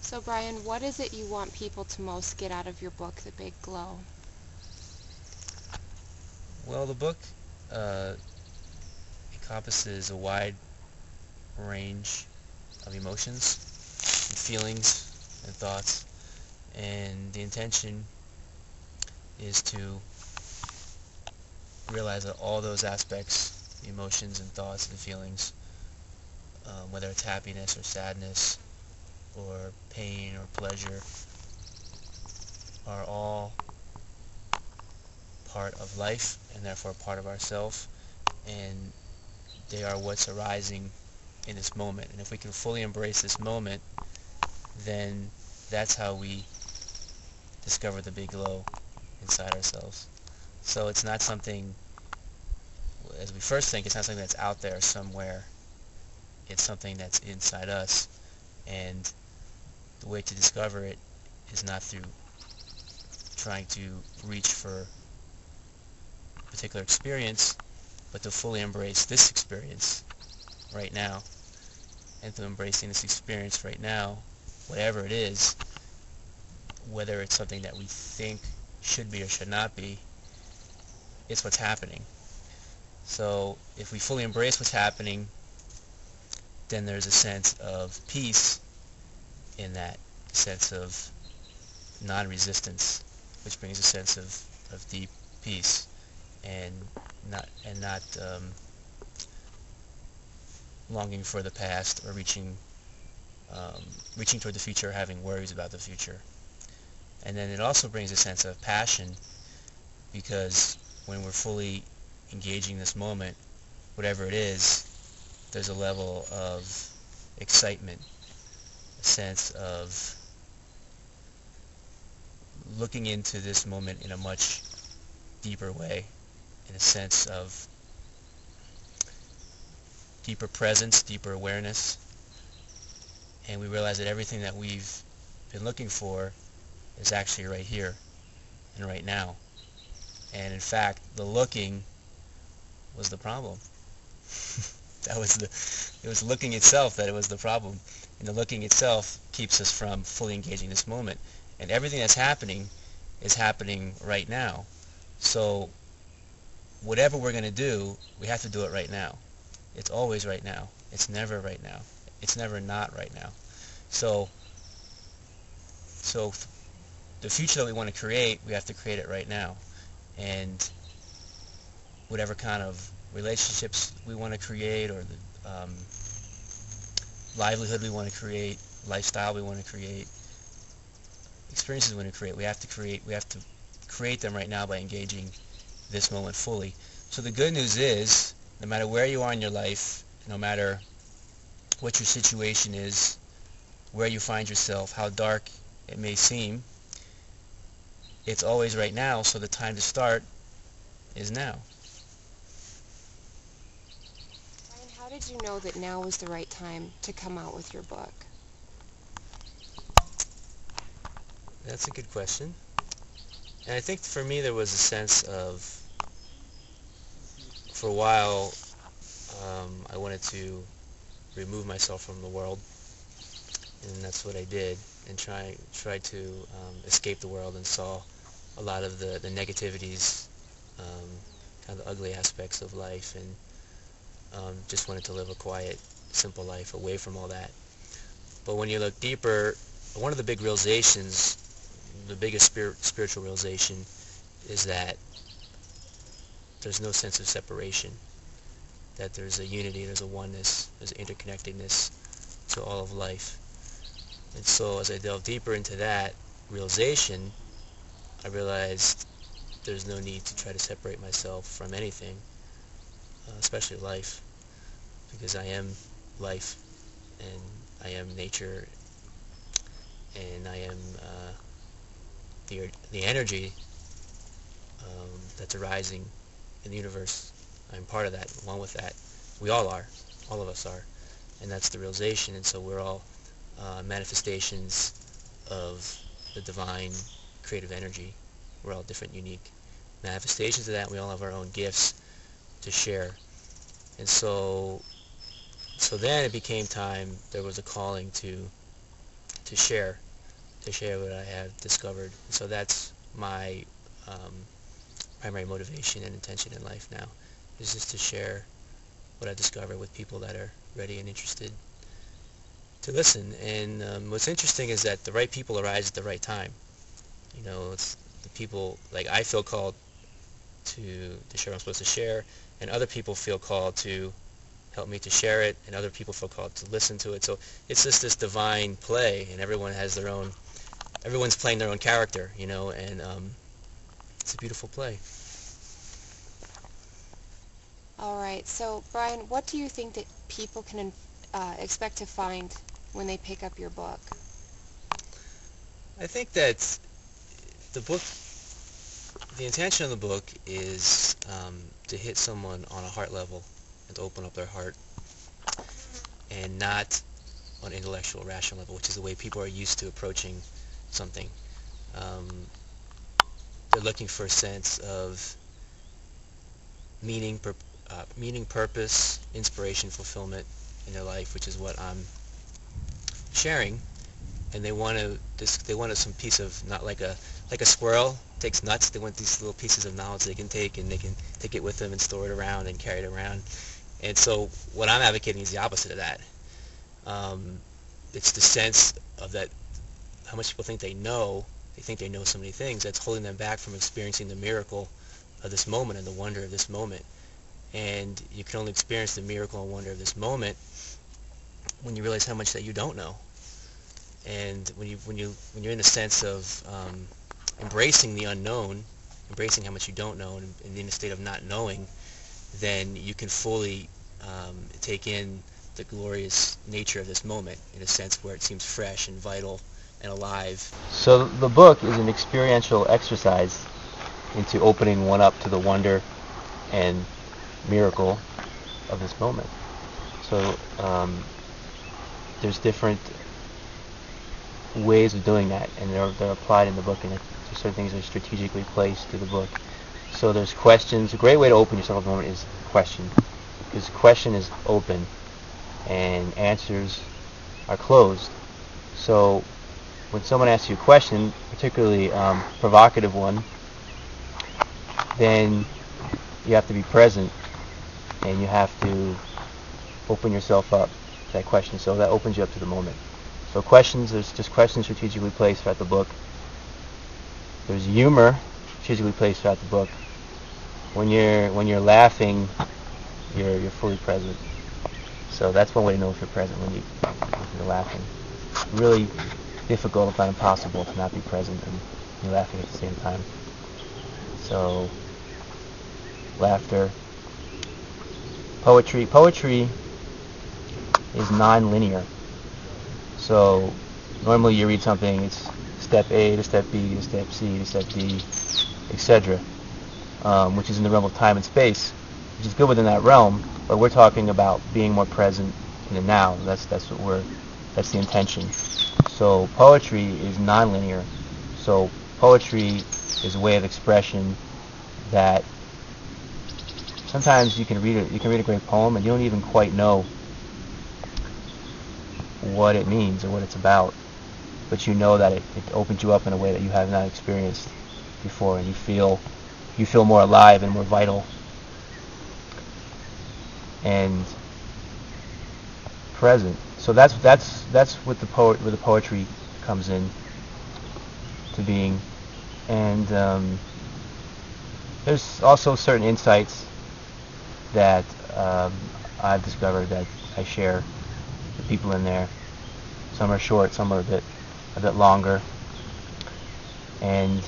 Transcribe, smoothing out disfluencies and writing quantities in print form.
So Brian, what is it you want people to most get out of your book, The Big Glow? Well, the book uh, encompasses a wide range of emotions and feelings and thoughts, and the intention is to realize that all those aspects, emotions and thoughts and feelings, whether it's happiness or sadness or pain or pleasure, are all part of life and therefore part of ourself, and they are what's arising in this moment. And if we can fully embrace this moment, then that's how we discover the big glow inside ourselves. So it's not something, as we first think, it's not something that's out there somewhere. It's something that's inside us, and the way to discover it is not through trying to reach for a particular experience, but to fully embrace this experience right now. And through embracing this experience right now, whatever it is, whether it's something that we think should be or should not be, it's what's happening. So if we fully embrace what's happening, then there's a sense of peace in that, sense of non-resistance, which brings a sense of deep peace, and not longing for the past or reaching toward the future, or having worries about the future. And then it also brings a sense of passion, because when we're fully engaging this moment, whatever it is, there's a level of excitement, a sense of looking into this moment in a much deeper way, in a sense of deeper presence, deeper awareness, and we realize that everything that we've been looking for is actually right here and right now. And in fact, the looking was the problem. It was looking itself that it was the problem. And the looking itself keeps us from fully engaging this moment. And everything that's happening is happening right now. So whatever we're going to do, we have to do it right now. It's always right now. It's never right now. It's never not right now. So the future that we want to create, we have to create it right now. And whatever kind of relationships we want to create, or the livelihood we want to create, lifestyle we want to create, experiences we want to create, we have to create them right now by engaging this moment fully. So the good news is, no matter where you are in your life, no matter what your situation is, where you find yourself, how dark it may seem, it's always right now, so the time to start is now. Brian, how did you know that now was the right time to come out with your book? That's a good question. And I think for me there was a sense of, for a while, I wanted to remove myself from the world, and that's what I did, and tried to escape the world, and saw a lot of the negativities, kind of the ugly aspects of life, and just wanted to live a quiet, simple life away from all that. But when you look deeper, one of the big realizations, the biggest spiritual realization, is that there's no sense of separation, that there's a unity, there's a oneness, there's an interconnectedness to all of life. And so as I delve deeper into that realization, I realized there's no need to try to separate myself from anything, especially life, because I am life, and I am nature, and I am the energy that's arising in the universe. I'm part of that, along with that. We all are. All of us are. And that's the realization. And so we're all manifestations of the divine creative energy. We're all different, unique manifestations of that. We all have our own gifts to share. And so then it became time, there was a calling to to share what I have discovered. So that's my primary motivation and intention in life now, is just to share what I discover with people that are ready and interested to listen. And what's interesting is that the right people arise at the right time. You know, it's the people, like I feel called to share what I'm supposed to share, and other people feel called to help me to share it, and other people feel called to listen to it. So it's just this divine play, and everyone's playing their own character, you know, and it's a beautiful play. All right. So, Brian, what do you think that people can expect to find when they pick up your book? I think that the book, the intention of the book is to hit someone on a heart level and to open up their heart, and not on an intellectual, rational level, which is the way people are used to approaching something. Um, they're looking for a sense of meaning, purpose, inspiration, fulfillment in their life, which is what I'm sharing. And they want some piece of, not like a squirrel takes nuts. They want these little pieces of knowledge they can take, and they can take it with them and store it around and carry it around. And so what I'm advocating is the opposite of that. It's the sense of that, how much people think they know. They think they know so many things. That's holding them back from experiencing the miracle of this moment and the wonder of this moment. And you can only experience the miracle and wonder of this moment when you realize how much that you don't know. And when you're in a sense of embracing the unknown, embracing how much you don't know, and in a state of not knowing, then you can fully take in the glorious nature of this moment in a sense where it seems fresh and vital and alive. So the book is an experiential exercise into opening one up to the wonder and miracle of this moment. So there's different ways of doing that, and they're applied in the book, and there's certain things that are strategically placed through the book. So there's questions. A great way to open yourself at the moment is question, because question is open and answers are closed. So when someone asks you a question, particularly provocative one, then you have to be present and you have to open yourself up to that question. So that opens you up to the moment. So questions, there's just questions strategically placed throughout the book. There's humor strategically placed throughout the book. When you're laughing, you're fully present. So that's one way to know if you're present, when you're laughing. It's really difficult, if not impossible, to not be present and you're laughing at the same time. So laughter. Poetry is non-linear. So normally you read something, it's step A to step B to step C to step D, etc., which is in the realm of time and space, which is good within that realm. But we're talking about being more present in the now. That's the intention. So poetry is non-linear. So poetry is a way of expression that sometimes you can read a great poem and you don't even quite know what it means or what it's about, but you know that it opens you up in a way that you have not experienced before, and you feel more alive and more vital and present. So that's what where the poetry comes in to being. And there's also certain insights that I've discovered that I share with people in there. Some are short, some are a bit longer, and